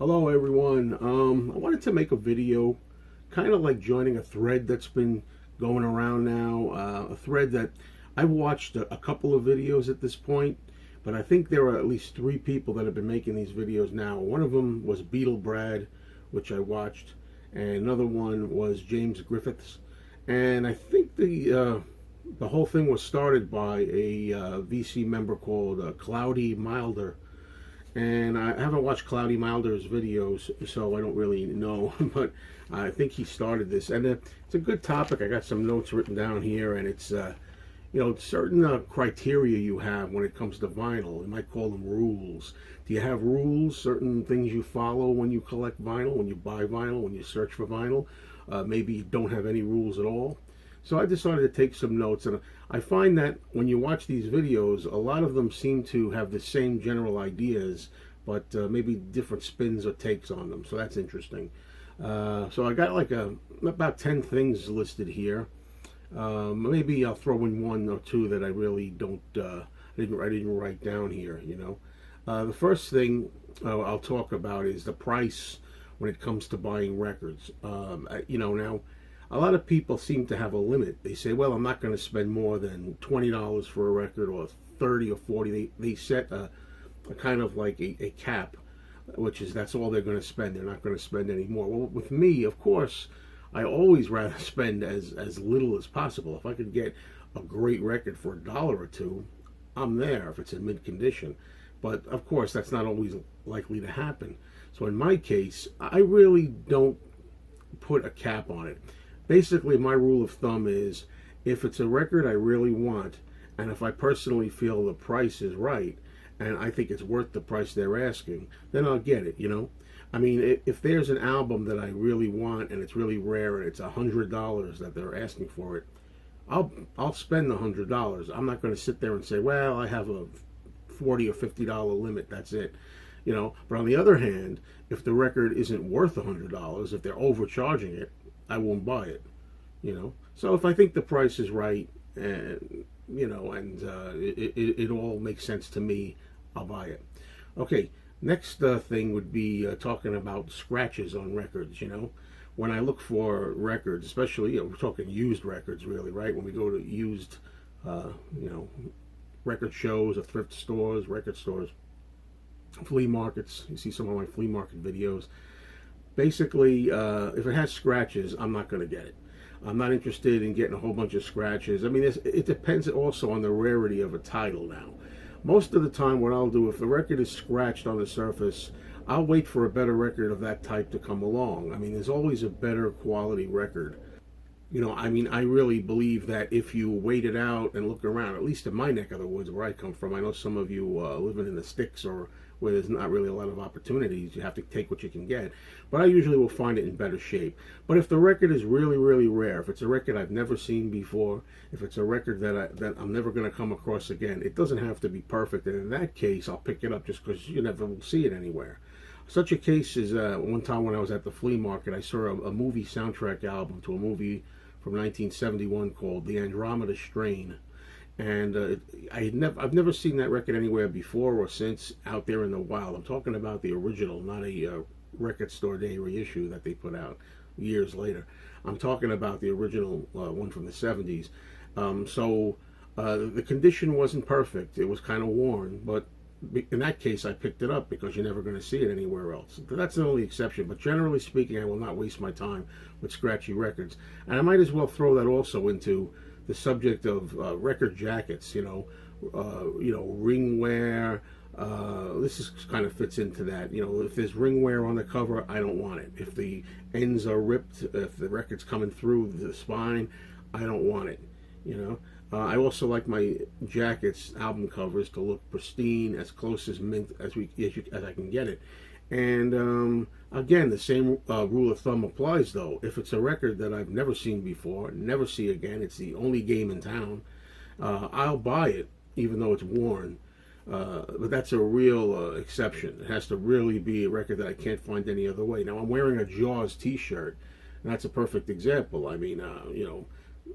Hello everyone. I wanted to make a video kind of like joining a thread that's been going around now, a thread that I've watched a couple of videos at this point, but I think there are at least three people that have been making these videos now. One of them was Beetle Brad, which I watched, and another one was James Griffiths, and I think the whole thing was started by a VC member called Cloudy Milder. And I haven't watched Cloudy Milder's videos, so I don't really know, but I think he started this. And it's a good topic. I got some notes written down here, and it's, certain criteria you have when it comes to vinyl. You might call them rules. Do you have rules, certain things you follow when you collect vinyl, when you buy vinyl, when you search for vinyl? Maybe you don't have any rules at all. So I decided to take some notes, and I find that when you watch these videos, a lot of them seem to have the same general ideas, but maybe different spins or takes on them. So that's interesting. So I got like about 10 things listed here. Maybe I'll throw in one or two that I really don't, I didn't write down here. The first thing I'll talk about is the price when it comes to buying records. Now, a lot of people seem to have a limit. They say, well, I'm not going to spend more than $20 for a record, or 30 or 40. They set a kind of like a cap, which is that's all they're going to spend. They're not going to spend any more. Well, with me, of course, I always rather spend as little as possible. If I could get a great record for $1 or $2, I'm there if it's in mid condition. But of course, that's not always likely to happen. So in my case, I really don't put a cap on it. Basically, my rule of thumb is if it's a record I really want, and if I personally feel the price is right, and I think it's worth the price they're asking, then I'll get it, I mean, if there's an album that I really want and it's really rare and it's $100 that they're asking for it, I'll spend the $100. I'm not going to sit there and say, well, I have a $40 or $50 limit, that's it. But on the other hand, if the record isn't worth $100, if they're overcharging it, I won't buy it, So if I think the price is right, and it all makes sense to me, I'll buy it. Okay, next thing would be talking about scratches on records. When I look for records, especially we're talking used records, really, right? When we go to used, record shows or thrift stores, record stores, flea markets. You see some of my flea market videos. Basically, if it has scratches, I'm not going to get it. I'm not interested in getting a whole bunch of scratches. I mean, it depends also on the rarity of a title now. Most of the time, what I'll do, if the record is scratched on the surface, I'll wait for a better record of that type to come along. I mean, there's always a better quality record. I really believe that if you wait it out and look around, at least in my neck of the woods where I come from, I know some of you living in the sticks or where there's not really a lot of opportunities, you have to take what you can get. But I usually will find it in better shape. But if the record is really, really rare, if it's a record I've never seen before, if it's a record that I'm never going to come across again, it doesn't have to be perfect. And in that case, I'll pick it up just because you never will see it anywhere. Such a case is one time when I was at the flea market, I saw a movie soundtrack album to a movie from 1971 called The Andromeda Strain. And I've never seen that record anywhere before or since out there in the wild. I'm talking about the original, not a record store day reissue that they put out years later. I'm talking about the original one from the 70s. The condition wasn't perfect. It was kind of worn, but in that case, I picked it up because you're never going to see it anywhere else. That's the only exception. But generally speaking, I will not waste my time with scratchy records. And I might as well throw that also into the subject of record jackets. Ring wear. This kind of fits into that. If there's ring wear on the cover, I don't want it. If the ends are ripped, if the record's coming through the spine, I don't want it. I also like my jackets, album covers, to look pristine, as close as mint as I can get it. And again, the same rule of thumb applies, though. If it's a record that I've never seen before, never see again, it's the only game in town, I'll buy it, even though it's worn. But that's a real exception. It has to really be a record that I can't find any other way. Now, I'm wearing a Jaws t-shirt, and that's a perfect example. I mean,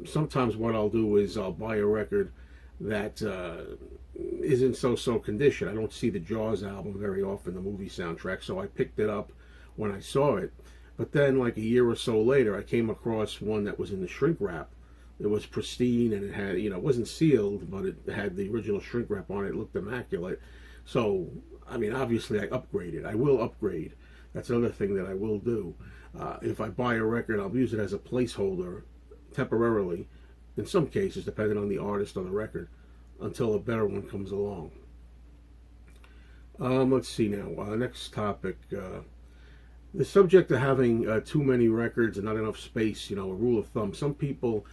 sometimes what I'll do is I'll buy a record that isn't so condition. I don't see the Jaws album very often, the movie soundtrack, so I picked it up when I saw it. But then, like a year or so later, I came across one that was in the shrink wrap. It was pristine, and it had, it wasn't sealed, but it had the original shrink wrap on it. It looked immaculate. So, I mean, obviously, I upgraded. I will upgrade. That's another thing that I will do. If I buy a record, I'll use it as a placeholder temporarily, in some cases, depending on the artist on the record, until a better one comes along. Let's see now. Next topic. The subject of having too many records and not enough space, a rule of thumb. Some people,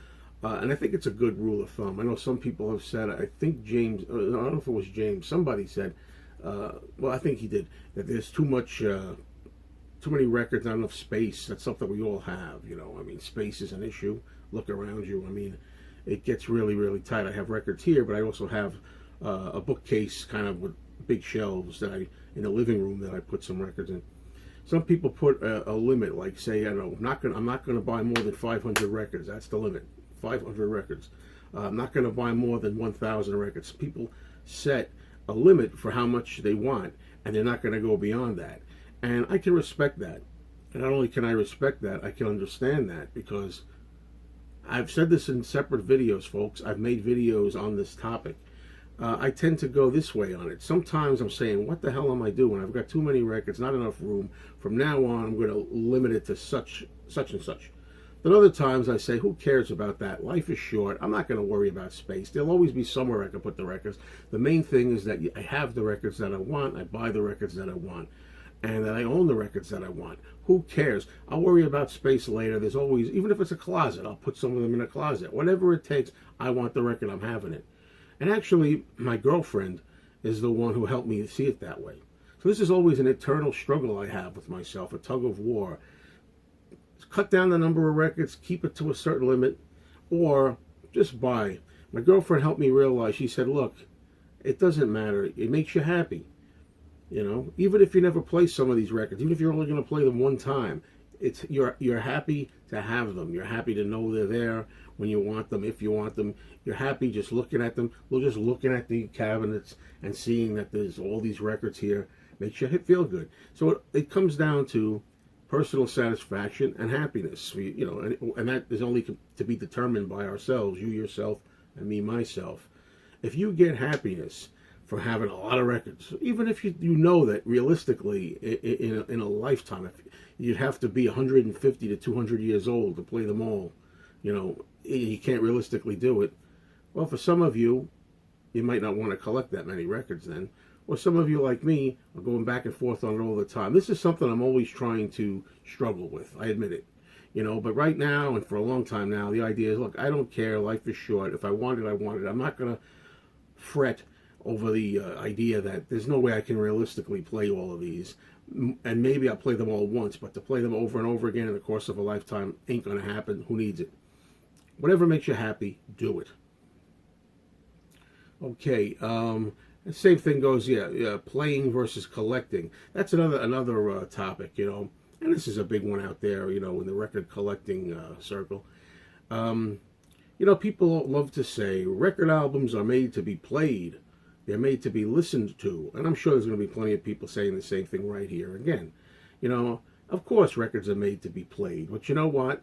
and I think it's a good rule of thumb. I know some people have said, I think James, I don't know if it was James, somebody said, well, I think he did, that there's too many records, not enough space. That's something we all have, I mean, space is an issue. Look around you. I mean, it gets really, really tight. I have records here, but I also have a bookcase kind of with big shelves in the living room that I put some records in. Some people put a limit, like say, I'm not going to buy more than 500 records. That's the limit, 500 records. I'm not going to buy more than 1,000 records. People set a limit for how much they want, and they're not going to go beyond that. And I can respect that. And not only can I respect that, I can understand that, because I've said this in separate videos, folks. I've made videos on this topic. I tend to go this way on it. Sometimes I'm saying, what the hell am I doing? I've got too many records, not enough room. From now on, I'm going to limit it to such and such. Then other times I say, who cares about that? Life is short. I'm not going to worry about space. There'll always be somewhere I can put the records. The main thing is that I have the records that I want. I buy the records that I want. And that I own the records that I want. Who cares? I'll worry about space later. There's always, even if it's a closet, I'll put some of them in a closet. Whatever it takes, I want the record, I'm having it. And actually, my girlfriend is the one who helped me see it that way. So this is always an eternal struggle I have with myself, a tug of war. Cut down the number of records, keep it to a certain limit, or just buy. My girlfriend helped me realize, she said, look, it doesn't matter. It makes you happy. Even if you never play some of these records, even if you're only going to play them one time, you're happy to have them. You're happy to know they're there when you want them, if you want them. You're happy just looking at them. Well, just looking at the cabinets and seeing that there's all these records here makes you feel good. So it comes down to personal satisfaction and happiness. And that is only to be determined by ourselves, you yourself and me myself. If you get happiness for having a lot of records, even if you know that realistically in a lifetime, if you'd have to be 150 to 200 years old to play them all, you can't realistically do it. Well, for some of you, you might not want to collect that many records then. Or some of you, like me, are going back and forth on it all the time. This is something I'm always trying to struggle with. I admit it. But right now, and for a long time now, the idea is, look, I don't care. Life is short. If I want it, I want it. I'm not going to fret over the idea that there's no way I can realistically play all of these. And maybe I'll play them all once, but to play them over and over again in the course of a lifetime ain't going to happen. Who needs it? Whatever makes you happy, do it. Okay, the same thing goes, playing versus collecting. That's another topic, and this is a big one out there, in the record collecting circle. People love to say record albums are made to be played. They're made to be listened to. And I'm sure there's going to be plenty of people saying the same thing right here again. Of course records are made to be played. But you know what?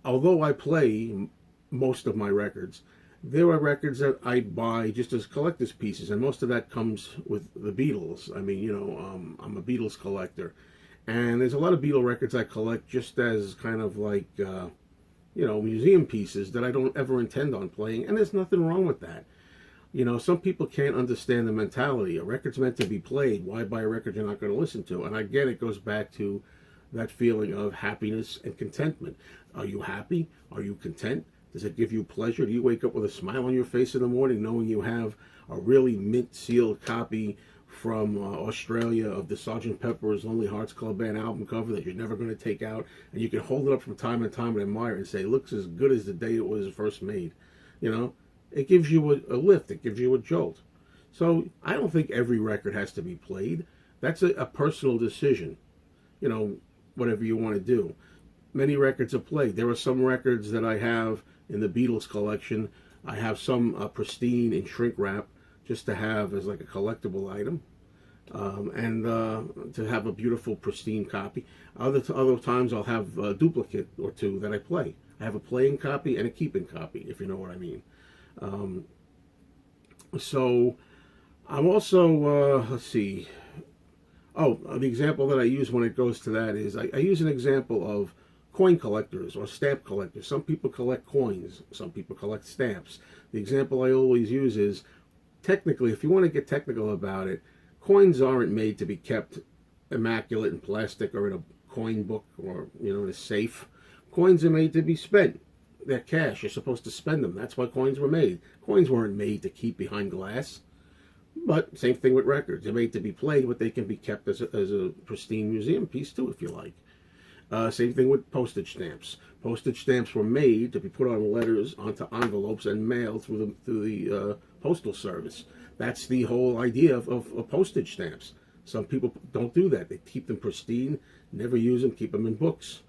Although I play most of my records, there are records that I buy just as collector's pieces, and most of that comes with the Beatles. I mean, I'm a Beatles collector, and there's a lot of Beatle records I collect just as kind of like, museum pieces that I don't ever intend on playing, and there's nothing wrong with that. Some people can't understand the mentality. A record's meant to be played. Why buy a record you're not going to listen to? And again, it goes back to that feeling of happiness and contentment. Are you happy? Are you content? Does it give you pleasure? Do you wake up with a smile on your face in the morning knowing you have a really mint-sealed copy from Australia of the Sgt. Pepper's Lonely Hearts Club Band album cover that you're never going to take out, and you can hold it up from time to time and admire it and say, it looks as good as the day it was first made? It gives you a lift. It gives you a jolt. So I don't think every record has to be played. That's a personal decision, whatever you want to do. Many records are played. There are some records that I have in the Beatles collection. I have some pristine in shrink wrap just to have as like a collectible item, and to have a beautiful, pristine copy. Other times I'll have a duplicate or two that I play. I have a playing copy and a keeping copy, if you know what I mean. Um, so I'm also, let's see. Oh, the example that I use when it goes to that is I use an example of coin collectors or stamp collectors. Some people collect coins, some people collect stamps. The example I always use is, technically, if you want to get technical about it, coins aren't made to be kept immaculate in plastic or in a coin book or, in a safe. Coins are made to be spent. They're cash. You're supposed to spend them. That's why coins were made. Coins weren't made to keep behind glass. But same thing with records. They're made to be played, but they can be kept as a pristine museum piece too, if you like. Same thing with postage stamps. Postage stamps were made to be put on letters onto envelopes and mailed through the postal service. That's the whole idea of postage stamps. Some people don't do that. They keep them pristine, never use them, keep them in books.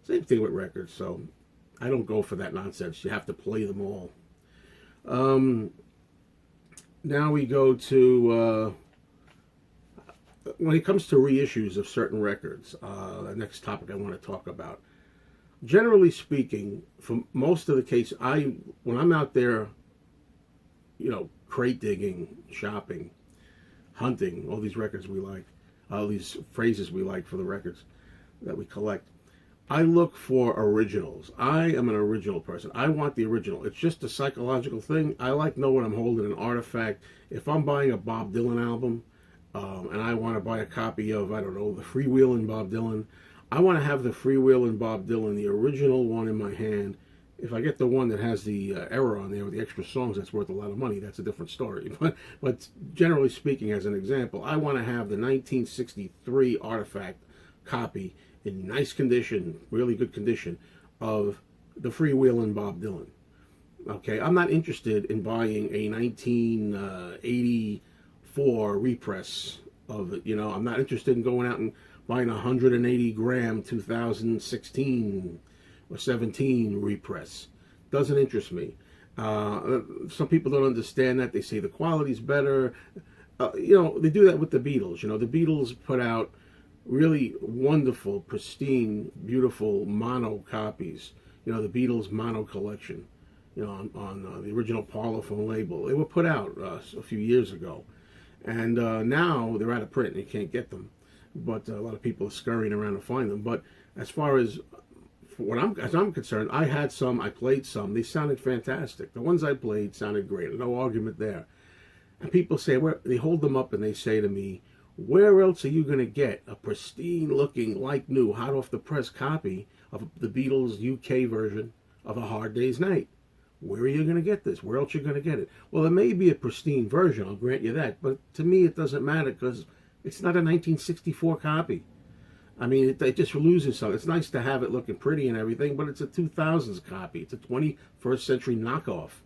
Same thing with records. So I don't go for that nonsense. You have to play them all. Now we go to, when it comes to reissues of certain records, the next topic I want to talk about. Generally speaking, for most of the case, when I'm out there, crate digging, shopping, hunting, all these records we like, all these phrases we like for the records that we collect, I look for originals. I am an original person. I want the original. It's just a psychological thing. I like know what I'm holding, an artifact. If I'm buying a Bob Dylan album, and I want to buy a copy of, I don't know, the Freewheelin' Bob Dylan, I want to have the Freewheelin' Bob Dylan, the original one in my hand. If I get the one that has the error on there with the extra songs, that's worth a lot of money. That's a different story. But generally speaking, as an example, I want to have the 1963 artifact copy in nice condition, really good condition, of the Freewheelin' Bob Dylan. Okay, I'm not interested in buying a 1984 repress of it. I'm not interested in going out and buying a 180 gram 2016 or 17 repress. Doesn't interest me. Some people don't understand that. They say the quality's better. They do that with the Beatles. The Beatles put out really wonderful, pristine, beautiful mono copies. The Beatles mono collection, on the original Parlophone label. They were put out a few years ago. And now they're out of print and you can't get them. But a lot of people are scurrying around to find them. But as far as I'm concerned, I had some, I played some. They sounded fantastic. The ones I played sounded great. No argument there. And people say, they hold them up and they say to me, where else are you going to get a pristine looking, like new, hot off the press copy of the Beatles UK version of A Hard Day's Night? Where are you going to get this? Where else are you going to get it? Well, it may be a pristine version, I'll grant you that, but to me it doesn't matter because it's not a 1964 copy. I mean, it just loses something. It's nice to have it looking pretty and everything, but it's a 2000s copy. It's a 21st century knockoff.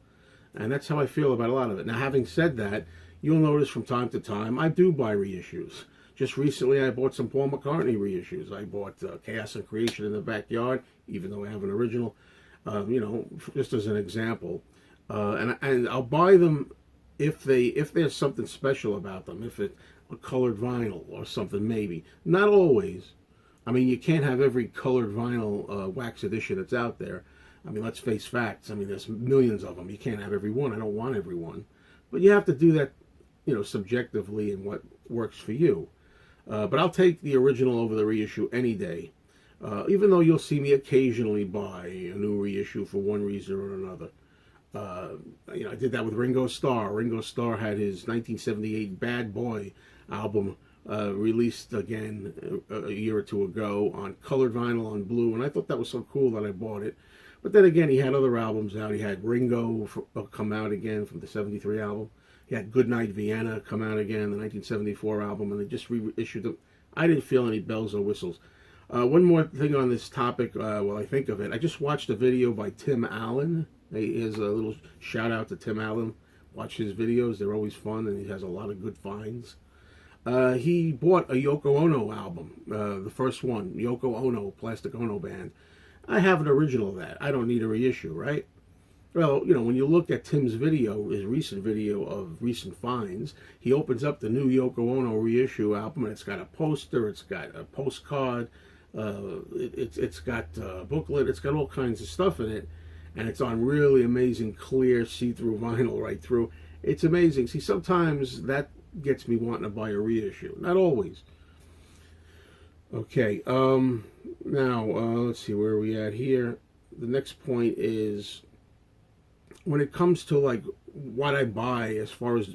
And that's how I feel about a lot of it. Now, having said that, you'll notice from time to time, I do buy reissues. Just recently, I bought some Paul McCartney reissues. I bought Chaos and Creation in the Backyard, even though I have an original, just as an example. And I'll buy them if there's something special about them, if it's a colored vinyl or something, maybe. Not always. I mean, you can't have every colored vinyl wax edition that's out there. I mean, let's face facts. I mean, there's millions of them. You can't have every one. I don't want every one. But you have to do that, subjectively and what works for you. But I'll take the original over the reissue any day. Even though you'll see me occasionally buy a new reissue for one reason or another. I did that with Ringo Starr. Ringo Starr had his 1978 Bad Boy album released again a year or two ago on colored vinyl on blue, and I thought that was so cool that I bought it. But then again, he had other albums out. He had Ringo come out again from the 73 album. He had Goodnight Vienna come out again, the 1974 album, and they just reissued them. I didn't feel any bells or whistles. One more thing on this topic while I think of it. I just watched a video by Tim Allen. Here's a little shout out to Tim Allen. Watch his videos. They're always fun, and he has a lot of good finds. He bought a Yoko Ono album, the first one, Yoko Ono, Plastic Ono Band. I have an original of that. I don't need a reissue, right? Well, when you look at Tim's video, his recent video of recent finds, he opens up the new Yoko Ono reissue album, and it's got a poster, it's got a postcard, it's got a booklet, it's got all kinds of stuff in it, and it's on really amazing, clear, see-through vinyl right through. It's amazing. See, sometimes that gets me wanting to buy a reissue. Not always. Okay, now, let's see, where are we at here? The next point is, when it comes to like what I buy as far as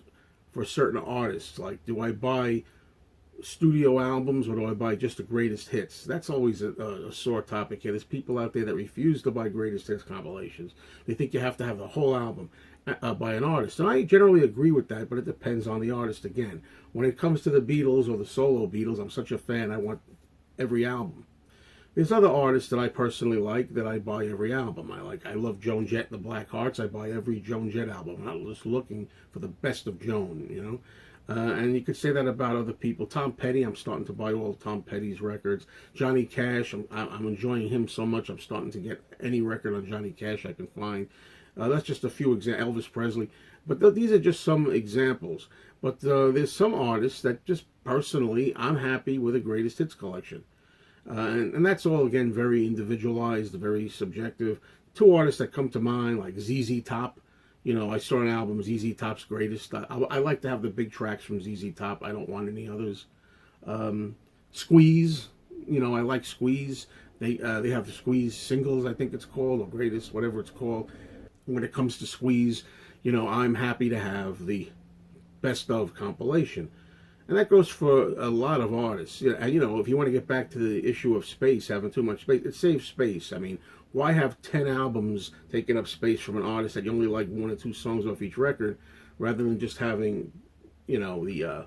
for certain artists, like do I buy studio albums or do I buy just the greatest hits? That's always a sore topic here. There's people out there that refuse to buy greatest hits compilations. They think you have to have the whole album by an artist. And I generally agree with that, but it depends on the artist again. When it comes to the Beatles or the solo Beatles, I'm such a fan, I want every album. There's other artists that I personally like that I buy every album. I love Joan Jett and the Black Hearts. I buy every Joan Jett album. I'm not just looking for the best of Joan, and you could say that about other people. Tom Petty, I'm starting to buy all Tom Petty's records. Johnny Cash, I'm enjoying him so much. I'm starting to get any record on Johnny Cash I can find. That's just a few examples. Elvis Presley. But these are just some examples. But there's some artists that just personally, I'm happy with a greatest hits collection. And that's all, again, very individualized, very subjective. Two artists that come to mind, like ZZ Top. I saw an album, ZZ Top's Greatest. I like to have the big tracks from ZZ Top. I don't want any others. Squeeze, I like Squeeze. They have the Squeeze singles, I think it's called, or Greatest, whatever it's called. When it comes to Squeeze, I'm happy to have the best of compilation. And that goes for a lot of artists. And, if you want to get back to the issue of space, having too much space, it saves space. I mean, why have 10 albums taking up space from an artist that you only like one or two songs off each record, rather than just having, the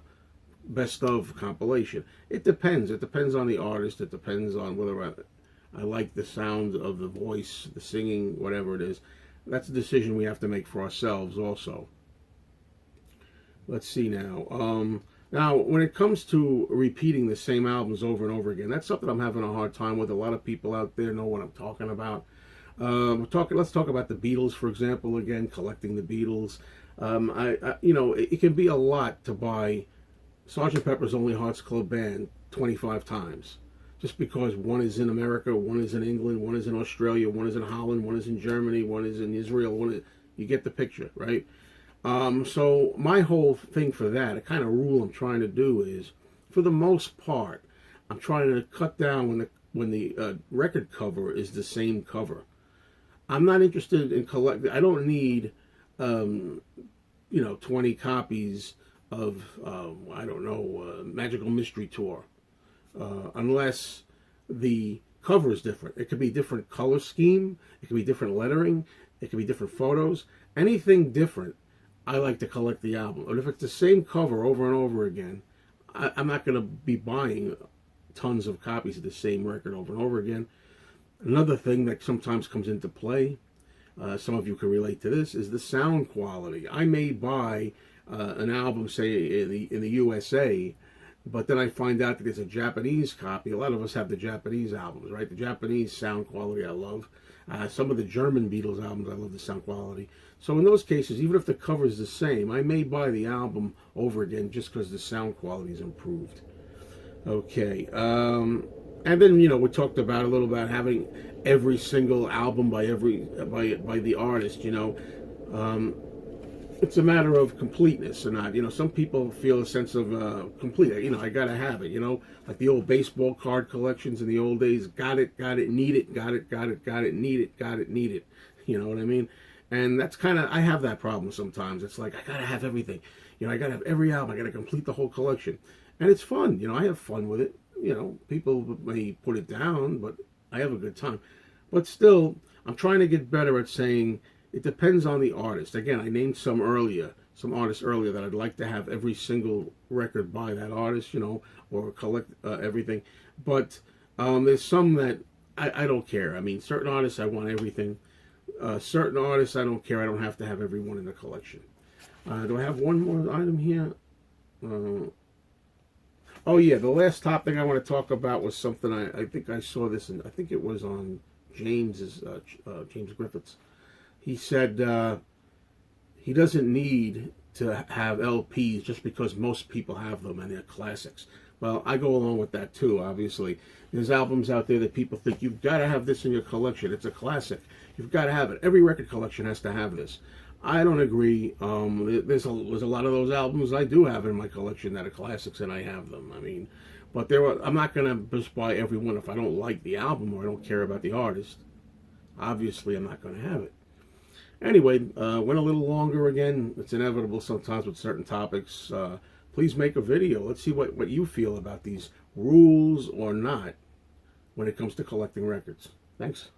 best of compilation? It depends. It depends on the artist. It depends on whether I like the sound of the voice, the singing, whatever it is. That's a decision we have to make for ourselves also. Let's see now. Now, when it comes to repeating the same albums over and over again, that's something I'm having a hard time with. A lot of people out there know what I'm talking about. Let's talk about the Beatles, for example, again, collecting the Beatles. It can be a lot to buy Sgt. Pepper's Lonely Hearts Club Band 25 times. Just because one is in America, one is in England, one is in Australia, one is in Holland, one is in Germany, one is in Israel, you get the picture, right? So my whole thing for that, a kind of rule I'm trying to do is, for the most part, I'm trying to cut down when the record cover is the same cover. I'm not interested in collecting. I don't need 20 copies of Magical Mystery Tour, unless the cover is different. It could be different color scheme. It could be different lettering. It could be different photos. Anything different, I like to collect the album. But if it's the same cover over and over again, I'm not going to be buying tons of copies of the same record over and over again. Another thing that sometimes comes into play, some of you can relate to this, is the sound quality. I may buy an album, say, in the USA, but then I find out that there's a Japanese copy. A lot of us have the Japanese albums, right? The Japanese sound quality I love. Some of the German Beatles albums, I love the sound quality. So in those cases, even if the cover is the same, I may buy the album over again just because the sound quality is improved. Okay. And then, we talked about a little about having every single album by the artist, it's a matter of completeness or not. Some people feel a sense of complete. I gotta have it. Like the old baseball card collections in the old days. Got it, need it, got it, need it, need it. You know what I mean? And that's kind of, I have that problem sometimes. It's like I gotta have everything. I gotta have every album. I gotta complete the whole collection, and it's fun. I have fun with it. People may put it down, but I have a good time. But still, I'm trying to get better at saying, it depends on the artist. Again, I named some artists earlier that I'd like to have every single record by that artist, or collect everything. But there's some that I don't care. I mean, certain artists, I want everything. Certain artists, I don't care. I don't have to have everyone in the collection. Do I have one more item here? Oh yeah, the last topic I want to talk about was something I think I saw this, and I think it was on James Griffith's He said he doesn't need to have LPs just because most people have them and they're classics. Well, I go along with that too, obviously. There's albums out there that people think you've got to have this in your collection. It's a classic. You've got to have it. Every record collection has to have this. I don't agree. There's a lot of those albums I do have in my collection that are classics, and I have them. I mean, but I'm not going to just buy every one if I don't like the album or I don't care about the artist. Obviously, I'm not going to have it. Anyway, went a little longer again. It's inevitable sometimes with certain topics. Please make a video. Let's see what you feel about these rules or not when it comes to collecting records. Thanks.